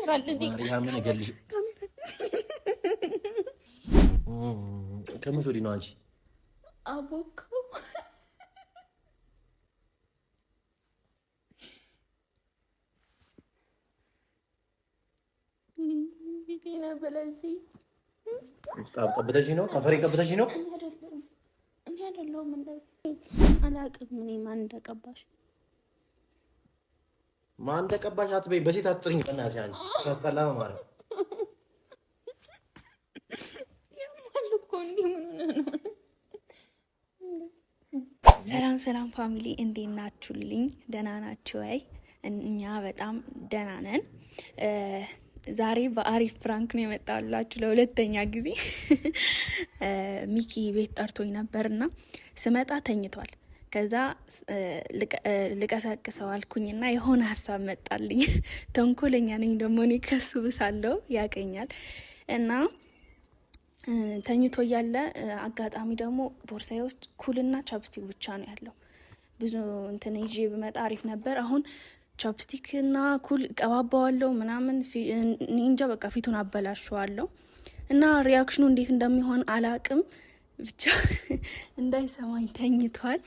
ማርያምን እገልሽ ከመቼ ወዲህ ነው አንቺ አቦካው ቢቲና በላጂ ቀብተሽ ነው ከፈሬ ቀብተሽ ነው እኔ አይደለሁም አላውቅም ምን ማን እንደቀባሽ ማን እንደቀባሽ አትበይ በሴት አትጥሪኝ በእናትሽ አንቺ ሰላም ማለት ሰላም ፋሚሊ እንዴት ናችሁልኝ? ደህና ናችሁ ወይ? እኛ በጣም ደህና ነን። ዛሬ በአሪፍ ፍራንክ ነው የመጣላችሁ ለሁለተኛ ጊዜ። ሚኪ ቤት ጠርቶኝ ነበርና ስመጣ ተኝቷል። ከዛ ልቀሰቅሰው አልኩኝና የሆነ ሀሳብ መጣልኝ። ተንኮለኛ ነኝ ደግሞ እኔ ከሱ ብሳለው ያቀኛል እና ተኝቶ እያለ አጋጣሚ ደግሞ ቦርሳዬ ውስጥ ኩልና ቻፕስቲክ ብቻ ነው ያለው። ብዙ እንትን ይዤ ብመጣ አሪፍ ነበር። አሁን ቻፕስቲክ እና ኩል ቀባባዋለሁ ምናምን እንጃ በቃ ፊቱን አበላሸዋለሁ እና ሪያክሽኑ እንዴት እንደሚሆን አላቅም። ብቻ እንዳይሰማኝ ተኝቷል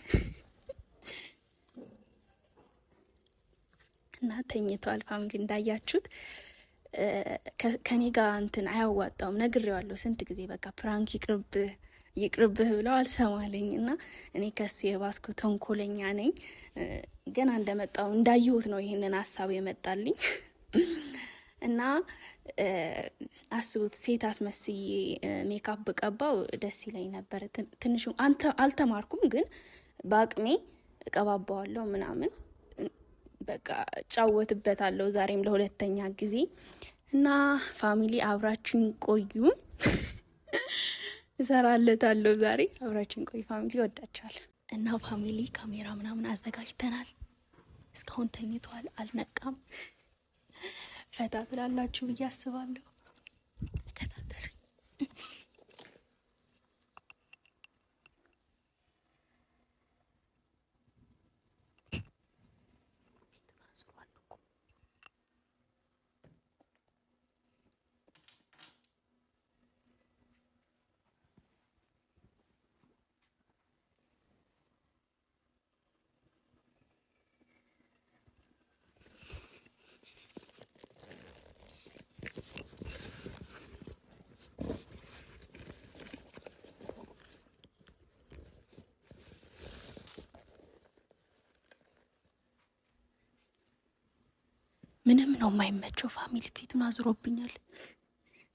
እና ተኝቷል። ፋሚሊ እንዳያችሁት ከኔ ጋር እንትን አያዋጣውም። ነግሬዋለሁ ስንት ጊዜ በቃ ፕራንክ ይቅርብህ ብለው አልሰማለኝ እና እኔ ከሱ የባስኩ ተንኮለኛ ነኝ። ገና እንደመጣው እንዳየሁት ነው ይህንን ሀሳብ የመጣልኝ እና አስቡት ሴት አስመስዬ ሜካፕ ቀባው ደስ ይለኝ ነበር። ትንሹ አልተማርኩም ግን በአቅሜ እቀባባዋለሁ ምናምን በቃ ጫወትበታለሁ ዛሬም ለሁለተኛ ጊዜ እና ፋሚሊ አብራችን ቆዩ። እሰራለታለሁ ዛሬ አብራችን ቆዩ ፋሚሊ ወዳችኋል። እና ፋሚሊ ካሜራ ምናምን አዘጋጅተናል። እስካሁን ተኝቷል አልነቃም። ፈታ ትላላችሁ ብዬ አስባለሁ። ተከታተሉኝ። ምንም ነው የማይመቸው ፋሚሊ ፊቱን አዙሮብኛል።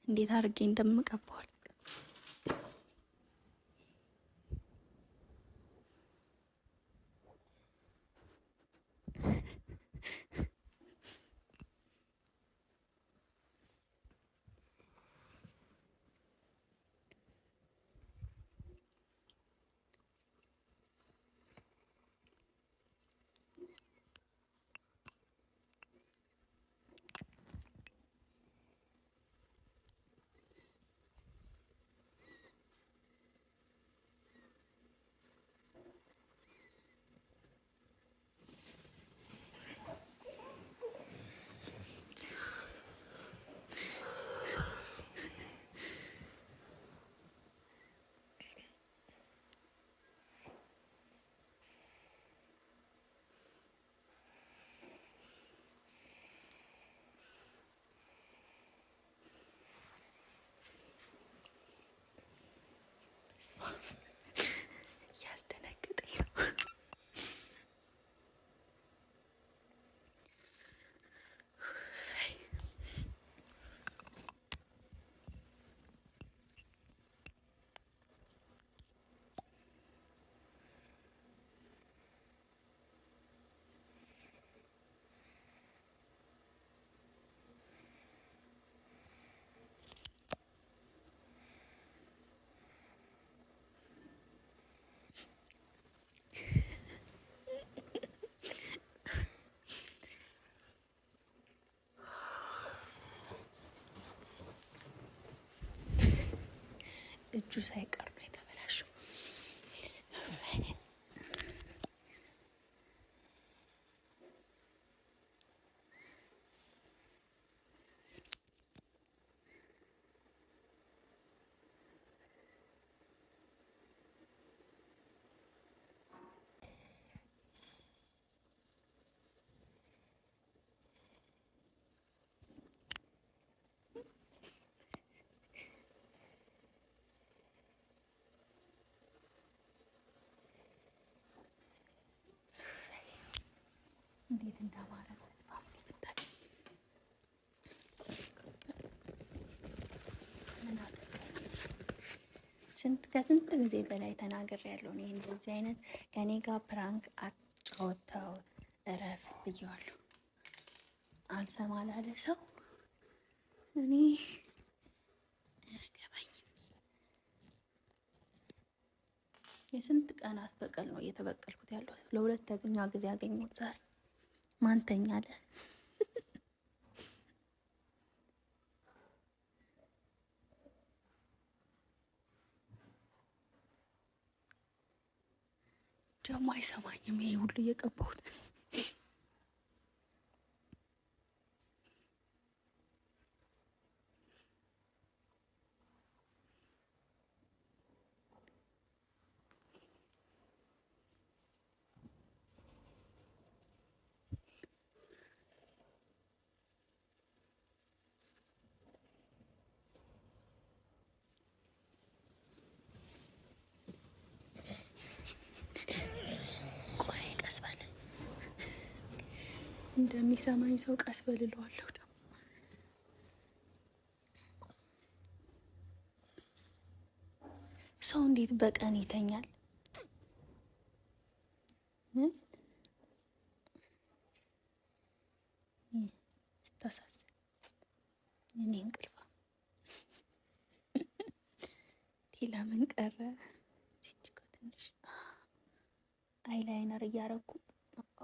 እንዴት አድርጌ እንደምቀባዋል እያስደነገጠኝ ነው። እጁ ሳይቀር ነው የተበላሸው። እንዴት እንዳማረበት ፋሚሊ ብታይ ከስንት ጊዜ በላይ ተናግሬያለሁ። እኔ እንደዚህ አይነት ከኔ ጋር ፕራንክ አጫወተው እረፍ ብዬዋለሁ። አልሰማ ላለ ሰው እኔ የስንት ቀናት በቀል ነው እየተበቀልኩት ያለው። ለሁለተኛ ጊዜ ያገኘሁት ዛሬ። ማንተኛ አለ ደግሞ አይሰማኝም። ይሄ ሁሉ እየቀባሁት እንደሚሰማኝ ሰው ቀስ በልለዋለሁ። ደግሞ ሰው እንዴት በቀን ይተኛል? ስታሳዝን እኔ እንቅልፋ ሌላ ምን ቀረ? ሲችኮ ትንሽ አይላይነር እያረኩ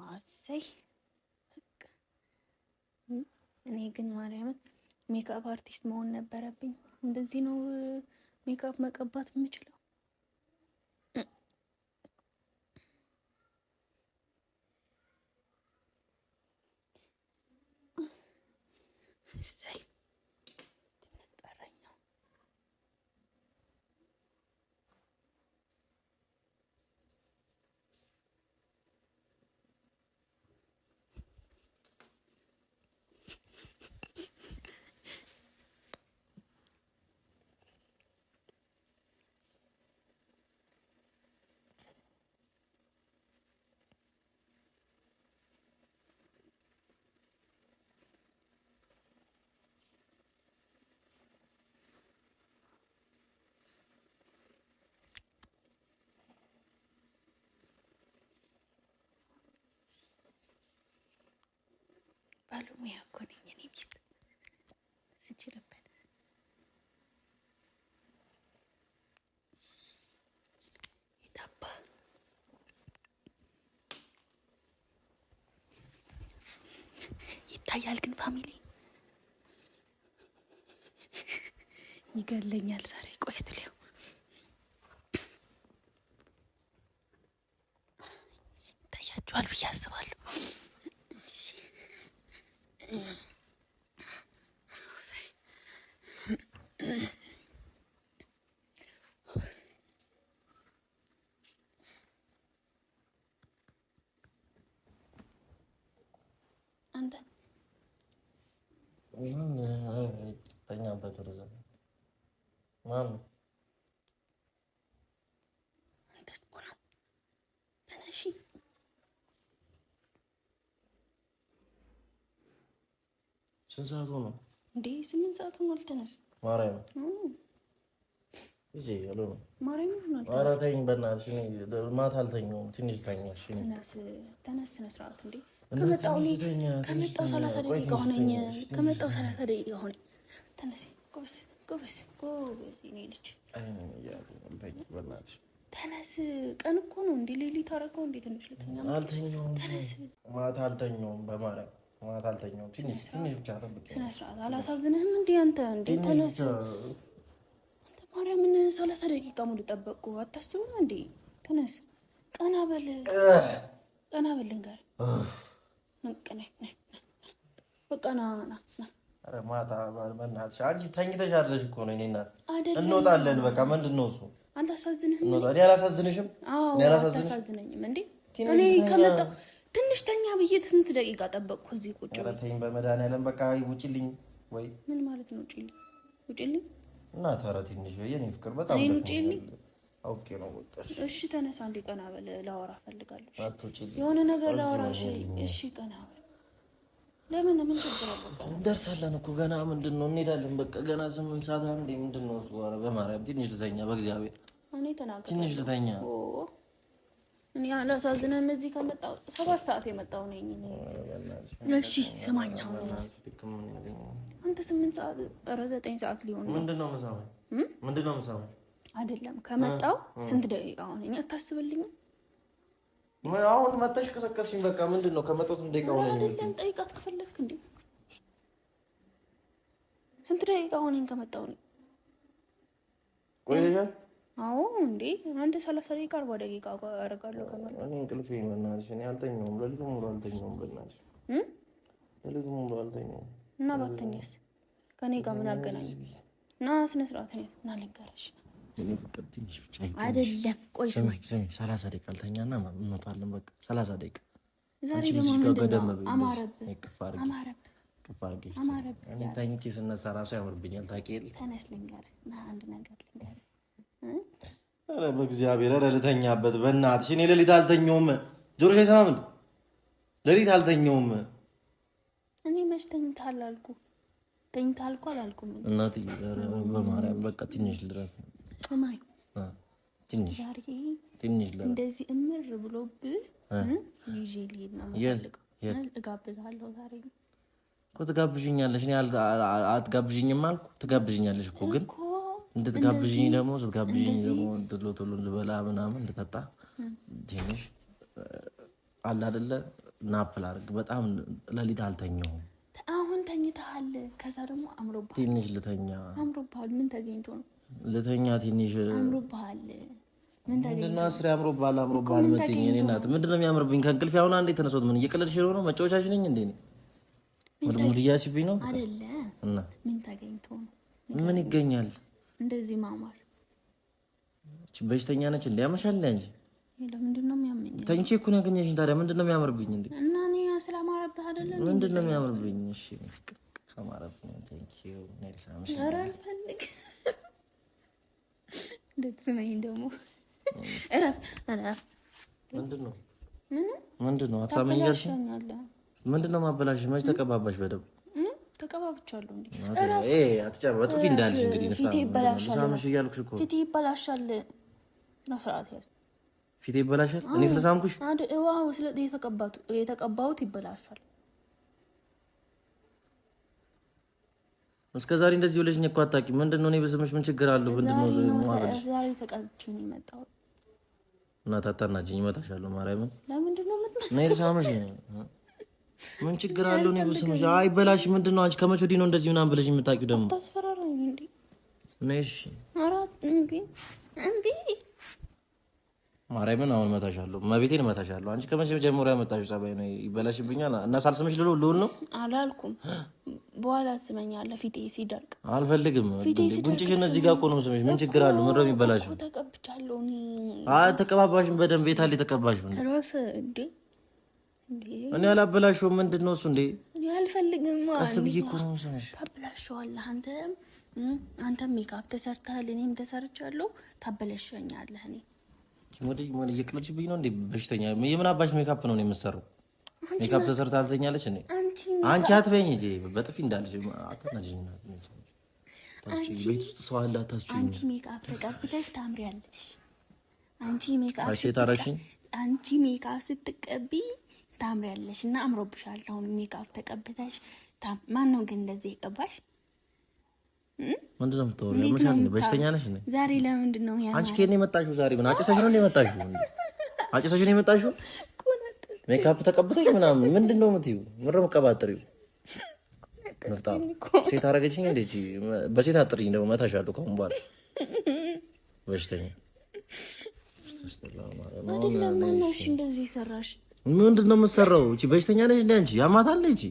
አሰይ እኔ ግን ማርያምን ሜካፕ አርቲስት መሆን ነበረብኝ። እንደዚህ ነው ሜካፕ መቀባት የምችለው። እሰይ ትመጣረኛው ባለሙያ እኮ ነኝ እኔ ሚስት ስችልበት። ይታባ ይታያል ግን ፋሚሊ ይገለኛል ዛሬ። ቆይ እስቲ ሊያው ይታያችኋል ብዬ አስባለሁ። አንተ ተኛበት ወደዛ ማን አንተ እኮ ነው። ተነሺ ስንት ሰዓቱ ነው እንዴ? 8 ሰዓት ሆኗል። ተነስ ማርያም እዚህ ያለው ማርያም ሆኗል። ኧረ ተኝ በእናትሽ። ማታ አልተኛውም። ትንሽ ተኛሽ። ተነስ ስነ ስርዓት እንዴ። ከመጣሁ 30 ደቂቃ ሆነኝ። ከመጣሁ 30 ደቂቃ ሆነኝ። ተነስ ጎበዝ ጎበዝ ጎበዝ። እኔ ልጅ በእናትሽ ተነስ። ቀን እኮ ነው እንዴ? ሌሊት አደረገው እንዴ? ትንሽ ልተኛ። አልተኛውም። ተነስ። ማታ አልተኛውም። በማርያም ማታ አልተኛውም። ትንሽ ብቻ ጠብቅ። ስነ ስርዓት አላሳዝንህም እንዴ አንተ? እንዴ ተነስ። አንተ ማርያምን 30 ደቂቃ ሙሉ ጠበቅኩ። አታስብም እንዴ? ተነስ። ቀና በል ቀና በል ልንገር። በቃ ና ና ና። ኧረ ማታ በእናትሽ አንቺ ተኝተሻለሽ እኮ ነው። እኔ እናት እንወጣለን። በቃ ምንድን ነው እሱ? አላሳዝንህም? እኔ አላሳዝንሽም? እኔ አላሳዝነኝም እንዴ? እኔ ከመጣሁ ትንሽ ተኛ ብዬ ስንት ደቂቃ ጠበቅኩ እዚህ ቁጭ ብዬ። ተይኝ በመድኃኒዓለም በቃ ውጪልኝ። ወይ ምን ማለት ነው ውጪልኝ? ውጪልኝ እና ኧረ ትንሽ የእኔ ፍቅር በጣም እኔን ውጪልኝ። ኦኬ ነው በቃ እሺ ተነሳ አንዴ ቀና በል ላወራ ፈልጋለሁ የሆነ ነገር ላወራሽ እሺ ቀና በል ለምን ችግር አለ እንደርሳለን እኮ ገና ምንድነው እንሄዳለን በቃ ገና 8 ሰዓት አንዴ ምንድነው እሱ ኧረ በማርያም ትንሽ ልተኛ በእግዚአብሔር እኔ ተናገር ትንሽ ልተኛ እኔ አላሳዝነም እዚህ ከመጣሁ 7 ሰዓት የመጣሁ ነኝ እሺ ስማኝ አሁን አንተ 8 ሰዓት ኧረ 9 ሰዓት ሊሆን ነው ምንድነው መሳው አይደለም ከመጣሁ ስንት ደቂቃ ሆነኝ አታስብልኝ አሁን መጣሽ ከሰከስሽኝ በቃ ምንድነው ከመጣሁት ደቂቃ ሆነኝ አይደለም ጠይቃት ከፈለክ እንዴ ስንት ደቂቃ ሆነኝ ከመጣሁ ነው ቆይተሻል አዎ እንዴ አንተ 30 ደቂቃ 40 ደቂቃ አደርጋለሁ ከመጣሁ እኔ እንቅልፌ መናሽ እኔ አልተኛውም ለሊቱ ሙሉ አልተኛውም በእናትሽ ለሊቱ ሙሉ አልተኛውም እና ባተኛስ ከኔ ጋር ምን አገናኝ ና ስነ ስርዓት ነው ና ልንገርሽ እኔ ፍቅር ትንሽ ብቻ አይደለም ቆይ ስማኝ 30 ደቂቃ አልተኛና እንወጣለን በቃ 30 ደቂቃ ዛሬ ደግሞ ምንድነው አማረብ እኔ ተኝቼ ስነሳ እራሱ ያምርብኛል ታውቂያለሽ ተነስ ልንገርህ ና አንድ ነገር ልንገርህ ኧረ በእግዚአብሔር ኧረ ልተኛበት በእናትሽ እኔ ሌሊት አልተኛውም ጆሮሽ አይሰማም እንዴ ሌሊት አልተኛውም እኔ መች ተኝተሃል አልኩ ተኝተሃል እኮ አላልኩም እናትዬ ኧረ በማርያም በቃ ትንሽ ልድረስ ስማኝ ትንሽ ዛሬ ትንሽ እንደዚህ እምር ብሎብህ ይዤ ልሄድ ነው የምፈልገው እጋብዝሃለሁ ዛሬ እኮ ትጋብዥኛለሽ እኔ አትጋብዥኝም አልኩ ትጋብዥኛለሽ እኮ ግን እንድትጋብዥኝ ደግሞ ስትጋብዥኝ ደግሞ ቶሎ ልበላ ምናምን እንድጠጣ ትንሽ አለ አይደለ ናፕል አድርግ በጣም ሌሊት አልተኛውም አሁን ተኝተሃል ከዛ ደግሞ አምሮብሃል ትንሽ ልተኛ አምሮብሃል ምን ተገኝቶ ነው ልተኛ ትንሽ አምሮብሃል ምን ተገኝቶ እና አስሬ አምሮብሃል መጥኝ እኔ እናት ምንድነው የሚያምርብኝ ከእንቅልፌ አሁን አንዴ ተነስቶት ምን እየቀለድሽ ነው መጫወቻሽ ነኝ እንዴ ሙድ እያስብኝ ነው አይደለ እና ምን ተገኝቶ ነው ምን ይገኛል እንደዚህ ማማር በሽተኛ ነች እንዴ ያመሻል እንጂ ለምንድነው የሚያመኝ ተንቺ እኮ ነው ያገኘሽኝ ታዲያ ምንድነው የሚያምርብኝ እንዴ እና እኔ ስለማረብህ አይደለ ምንድነው የሚያምርብኝ እሺ ከማረብኝ ቴንኪው ኔልሳምሽ ኧረ አልፈልግ እንደዚህ ደግሞ እረፍ ምንድነው አሳመኝ ጋርሽ ምንድነው ማበላሽ መች ተቀባባሽ በደብ ተቀባብቻለሁ እንዴ አትጫባ ጥፊ እንዳልሽ እንግዲህ ፊቴ ይበላሻል ሳምሽ እያልኩሽ እኮ ፊቴ ይበላሻል ነው ስርዓት ያዝ ፊቴ ይበላሻል እኔ ስለሳምኩሽ ዋው ስለ የተቀባሁት ይበላሻል እስከ ዛሬ እንደዚህ ብለሽኝ እኮ አታውቂም ምንድነው እኔ በስምሽ ምን ችግር አለው ምንድነው ማበልሽ ዛሬ ተቀብቼ ነው የመጣሁት እና ታታናጅኝ እመታሻለሁ ማርያምን ለምንድነው ነይ ሳምሽ ምን ችግር አለው ነው በስምሽ አይበላሽ ምንድነው አንቺ ከመቼ ወዲህ ነው እንደዚህ ምናምን ብለሽ የምታውቂው ደግሞ ታስፈራራኝ እንዴ ነሽ አራት እምቢ ማርያምን አሁን እመታሻለሁ መቤቴን እመታሻለሁ አንቺ ከመቼ ጀምሮ ያመጣሽው ጸባይ ነው ይበላሽብኛል እና ሳልስምሽ ልውል ነው አላልኩም በኋላ ትስመኛለህ ፊቴ ሲደርቅ አልፈልግም ጉንጭሽን እዚህ ጋር እኮ ነው ስምሽ ምን ችግር አለው ምንድነው የሚበላሽው ተቀብቻለሁ ተቀባባሽም በደንብ ቤት አለ የተቀባሽው ረፍ እንዴ እኔ አላበላሽውም ምንድነው እሱ እንዴ እኔ አልፈልግም ቀስ ብዬ እኮ ነው ስምሽ ታበላሽዋለህ አንተም ሜካፕ ተሰርተሃል እኔም ተሰርቻለሁ ታበላሽኛለህ እኔ ምን እየቀለድሽብኝ ነው እንዴ በሽተኛ የምን አባሽ ሜካፕ ነው የምትሰራው ሜካፕ ተሰርታ አልተኛለች እንዴ አንቺ አትበይኝ እንጂ በጥፊ እንዳልሽ አትናጅኝ ቤት ውስጥ ሰው አለ አታስችኝ አንቺ ሜካፕ ተቀብተሽ ታምሪያለሽ አንቺ ሜካፕ ስትቀቢ ታምሪያለሽ እና አምሮብሻል አሁን ሜካፕ ተቀብተሽ ማን ነው ግን እንደዚህ የቀባሽ ምንድነው የምታወሪው? ያመሻል እንዴ? በሽተኛ ነሽ እንዴ? ዛሬ ለምንድን ነው ያ? አንቺ ከኔ የመጣሽው ዛሬ ምን አጭሰሽ ነው የመጣሽው? አጭሰሽ ነው የመጣሽው? ሜካፕ ተቀብተሽ ምናምን ምንድነው የምትይው? ምረም ቀባጥሪው መጣ ሴት አረገችኝ እንዴ? እቺ በሴት አጥሪኝ ደግሞ መታሻለሁ ከሁን በኋላ በሽተኛ አይደለም ነው እሺ እንደዚህ ሰራሽ ምንድነው የምትሰራው? እቺ በሽተኛ ነሽ እንዴ አንቺ? ያማታል እቺ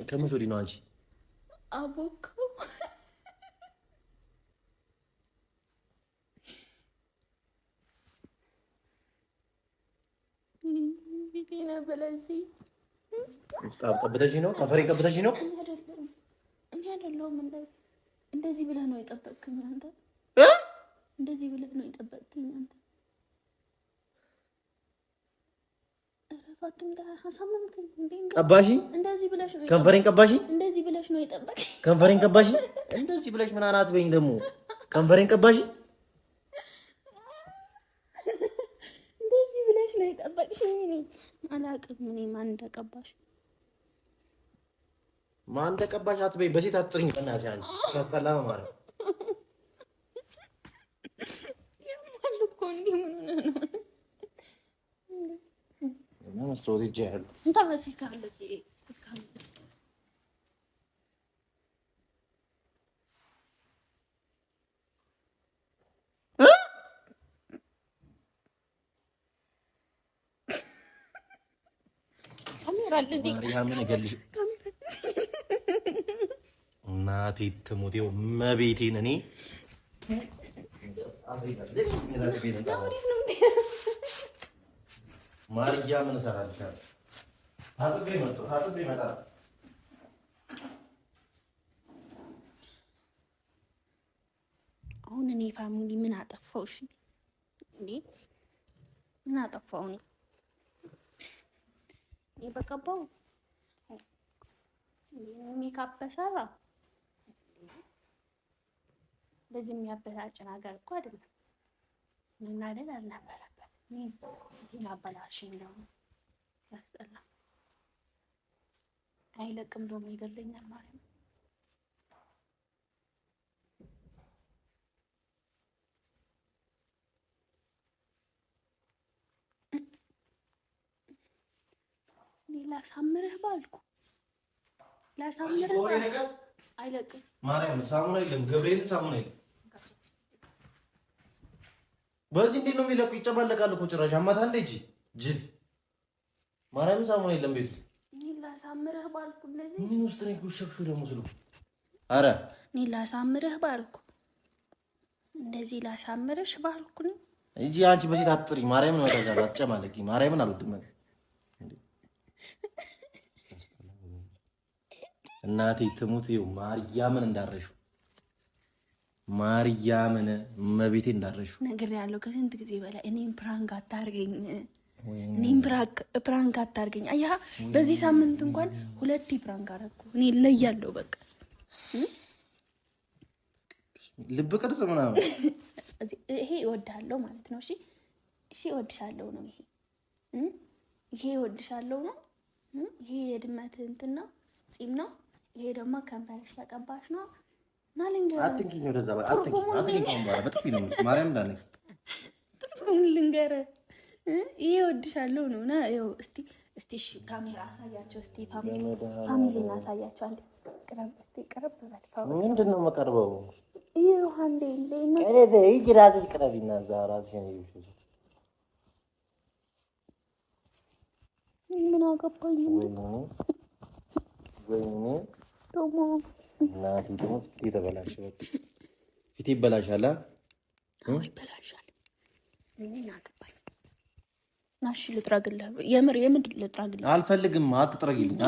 ከመቼ ወዲህ ነው አንቺ አቦካው? ፊቴና በላጂ ቀብተሽ ነው ከንፈሬ ቀብተሽ ነው። እኔ አይደለሁም እንደዚህ ብለህ ነው የጠበቅከኝ አንተ። እንደዚህ ብለህ ነው የጠበቅከኝ አንተ። ቀባሺ እንደዚህ ብለሽ ነው ከንፈሬን ቀባሺ። እንደዚህ ብለሽ ነው የጠበቅከኝ ከንፈሬን ቀባሺ። እንደዚህ ብለሽ ምን አናት በይኝ ደግሞ ከንፈሬን ቀባሺ። እንደዚህ ብለሽ ነው የጠበቅሽኝ። እኔ አላውቅም እኔ ማን እንደቀባሽ ማን እንደቀባሽ አትበይ። በሴት አትጥሪኝ በእናትሽ አንቺ ታስጠላ ማለት ያማል እኮ እንዲህ ምን ሆነህ ነው? መስሎት ይጃል እንታ በስልካለ ስልካለ ካሜራ አለ እንዴ? ማርያምን እገልሽ እናቴ ትሙቴው መቤቴን እኔ ማርያምን እሰራልሻለሁ። ታጥቤ እመጣለሁ። አሁን እኔ ፋሚሊ ምን አጠፋው? እሺ እንዴ ምን አጠፋው ነው? እኔ በቀባው ሜካፕ ሰራ በዚህ የሚያበሳጭ ነገር እኮ አይደለም። መናደድ አልነበረበት። እኔን አበላሽኝ ደግሞ ያስጠላ። አይለቅም ደግሞ ይገለኛል ማለት ነው። እኔ ላሳምርህ ባልኩ ላሳምርህ አይለቅም። ማርያም ሳሙና የለም፣ ገብርኤልን ሳሙና የለም። በዚህ እንዴት ነው የሚለቁ? ይጨማለቃል እኮ ጭራሽ አማታ እንደ ጅል ማርያም ሳሙና የለም ቤት ውስጥ። እኔ ላሳምርህ ባልኩ እንደዚህ ምን ውስጥ ነው ጉሽፍሹ ደግሞ ስሉ። አረ እኔ ላሳምርህ ባልኩ እንደዚህ ላሳምርሽ ባልኩ ነው እንጂ አንቺ በዚህ ታጥሪ ማርያምን ወጣጃ አትጨማለቂ። ማርያምን አልወድም እናቴ ትሙት። ይኸው ማርያምን እንዳረሹ ማርያምን መቤቴ እንዳረሹ ነገር ያለው ከስንት ጊዜ በላይ እኔም ፕራንክ አታርገኝ፣ እኔም ፕራንክ አታርገኝ። አያ በዚህ ሳምንት እንኳን 2 ፕራንክ አረኩ። እኔ ለያለው በቃ ልብ ቅርጽ ምናምን ይሄ እወድሃለሁ ማለት ነው። እሺ እሺ እወድሻለሁ ነው ይሄ ይሄ እወድሻለሁ ነው። ይሄ የድመት እንትን ነው ጺም ነው። ይሄ ደግሞ ከንፈርሽ ተቀባሽ ነው። አትንኪኝ ወደዛ አትንኪኝ በጥፊ ነው ማርያም እንዳለኝ ትርጉሙን ልንገርህ። ይሄ እወድሻለሁ ነው እና ይኸው እስቲ እሺ ካሜራ አሳያቸው እስቲ ፋሚሊ እናሳያቸው። አንዴ ቅረብ በል። ምንድን ነው የምቀርበው? ይኸው አንዴ ራስሽ ቅረቢና እዛ ራስሽን ምን አገባኝ ወይኔ ደግሞ እናቴ ደግሞ ፊቴ ተበላሸ። በቃ ፊቴ ይበላሻል። ይበላሻል። ምን አገባኝ? ናሽ ልጥረግልህ። የምር ልጥረግልህ። አልፈልግም። አትጥረጊልኝ።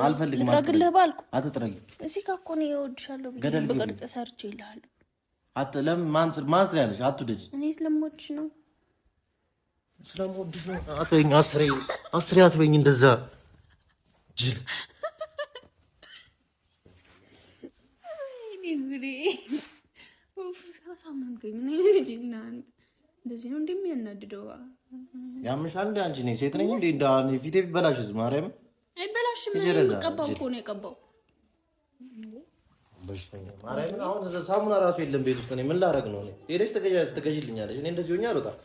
አልፈልግም። ልጥረግልህ ባልኩ አትጥረጊ። እዚህ ጋር እኮ ነው እወድሻለሁ ብዬ በቅርጽ ሰርቼ እልሃለሁ። ለምን ማን ስላለሽ አትውደጂ? እኔ ስለምወድሽ ነው። ስለምወድሽ ነው። አትበይኝ። አስሬ አትበይኝ እንደዛ ጅል አሳመንከኝ። ምን ልጅ እና እንደዚህ ነው እንደሚያናድደው ያምሻል። እንደ አንቺ ነኝ ሴት ነኝ እንደ ፊቴ ቢበላሽስ? ማርያም አይበላሽም። ቀባው እኮ ነው የቀባው። በሽተኛ ማርያም። አሁን ሳሙና ራሱ የለም ቤት ውስጥ። እኔ ምን ላደርግ ነው? ሄደሽ ትገዢልኛለሽ። እኔ እንደዚህ ሆኜ አልወጣም።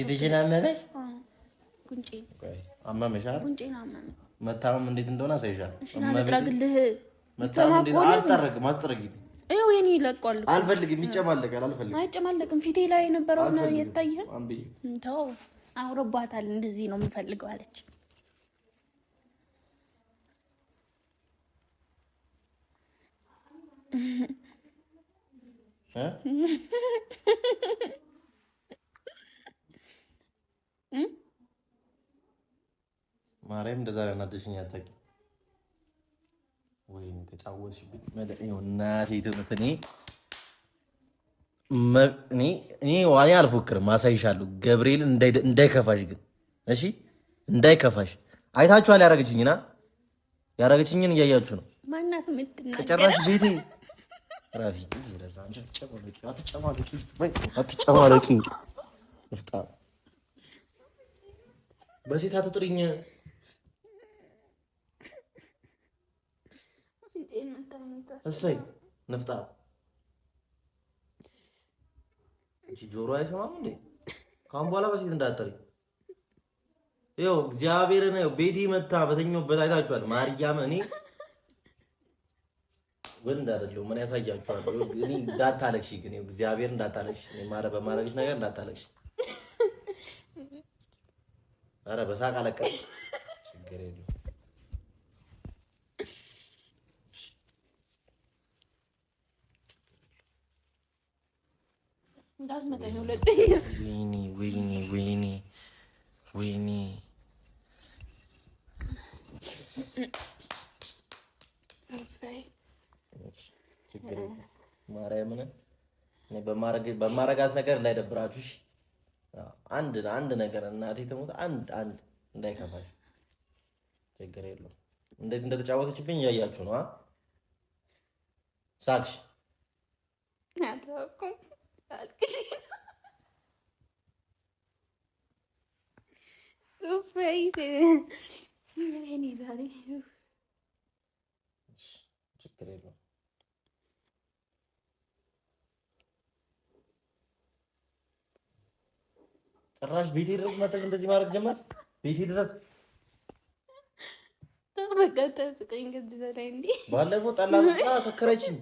ፊትሽን አመመሽ? ጉንጬን አመመሽ? ጉንጬን አመመኝ። መታመም እንዴት እንደሆነ አሳይሻለሁ። እሺ ናጥራግልህ መታመም እንዴት አልጠረግም። ይኸው የኔ ይለቋል። አልፈልግም። ይጨማለቃል። አልፈልግም። አይጨማለቅም። ፊቴ ላይ የነበረውን የታየ እንተው አውሮባታል። እንደዚህ ነው የምፈልገው አለች። ማርያም እንደዛ ያናደሽኝ አታውቂም ወይ? ተጫወትሽብኝ መደኛው እናቴ ተመተኔ እኔ ዋኔ አልፎክርም፣ አሳይሻለሁ። ገብርኤል እንዳይከፋሽ ግን እሺ፣ እንዳይከፋሽ። አይታችኋል ያረገችኝን እያያችሁ ነው። ማናት የምትናገረው? ከጨራሽ ቤቴ ራፊ ይረዛ እንጂ አትጨማለቂ ንፍጣ በሴት አትጥሪኝ። እሰይ ንፍጣ እቺ ጆሮ አይሰማም እንዴ? ካሁን በኋላ በሴት እንዳትጠሪ። ይኸው እግዚአብሔርን ነው ቤቴ መታ በተኛሁበት አይታችኋል። ማርያም እኔ ወንድ አይደለሁም። ምን ያሳያችኋል? እኔ እንዳታለቅሽ ግን እግዚአብሔር እንዳታለቅሽ፣ በማረግሽ ነገር እንዳታለቅሽ። ኧረ በሳቅ አለቀሽ። ችግር የለውም። እንዳትመጣኝ ሁለተኛ። ወይኔ ማርያምን በማረጋት ነገር እንዳይደብራችሁ። አንድ ነገር እናቴ ትሙት አንድ እንዳይከፋሽ። ችግር የለውም። እንዴት እንደተጫወተችብኝ እያያችሁ ነው። ሳቅሽ አታውቁም። ችግር የለውም። ጭራሽ ቤቴ ድረስ መጣች። እንደዚህ ማድረግ ጀመር። ቤቴ ድረስ በቃ ተስቀኝ። ከዚህ በላይ እንዴ ባለፈው ጠላ ሰከረችኝ።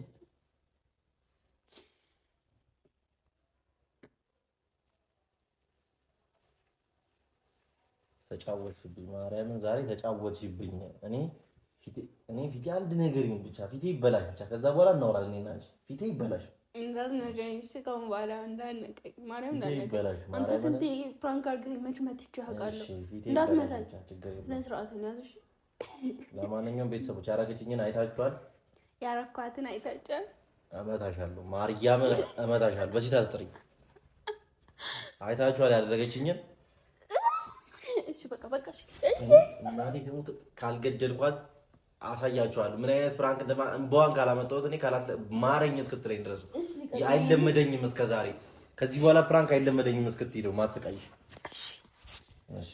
ተጫወትሽብኝ። ማርያምን ዛሬ ተጫወትሽብኝ። እኔ ፊቴ አንድ ነገር ይሁን ብቻ ፊቴ ይበላሽ ብቻ። ከዛ በኋላ እናወራለን። እኔና አንቺ ፊቴ ይበላሽ። እንዳትነቀኝ እሺ። ከአሁን በኋላ እንዳትነቀኝ ማርያም፣ እንዳትነቀኝ። አንተ ስንቴ ፕራንክ አድርገህ መች መትቼ አውቃለሁ። እንዳትመታኝ ለስርዓቱን ያዝ እሺ። ለማንኛውም ቤተሰቦች ያረገችኝን አይታችኋል። ያረኳትን አይታችኋል። እመታሻለሁ፣ ማርያም እመታሻለሁ። በዚህ ታጥሪ አይታችኋል ያደረገችኝን። እሺ በቃ እሺ። እናቴ ትሙት ካልገደልኳት አሳያችኋለሁ ምን አይነት ፍራንክ እንባዋን ካላመጣሁት እኔ ማረኝ እስክትለኝ ድረስ አይለመደኝም። እስከዛሬ ከዚህ በኋላ ፍራንክ አይለመደኝም እስክትይ ነው ማሰቃይሽ። እሺ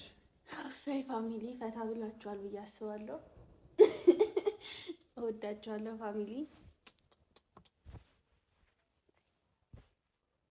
ፋይ ፋሚሊ ፈታ ብላችኋል ብዬ አስባለሁ። እወዳችኋለሁ ፋሚሊ።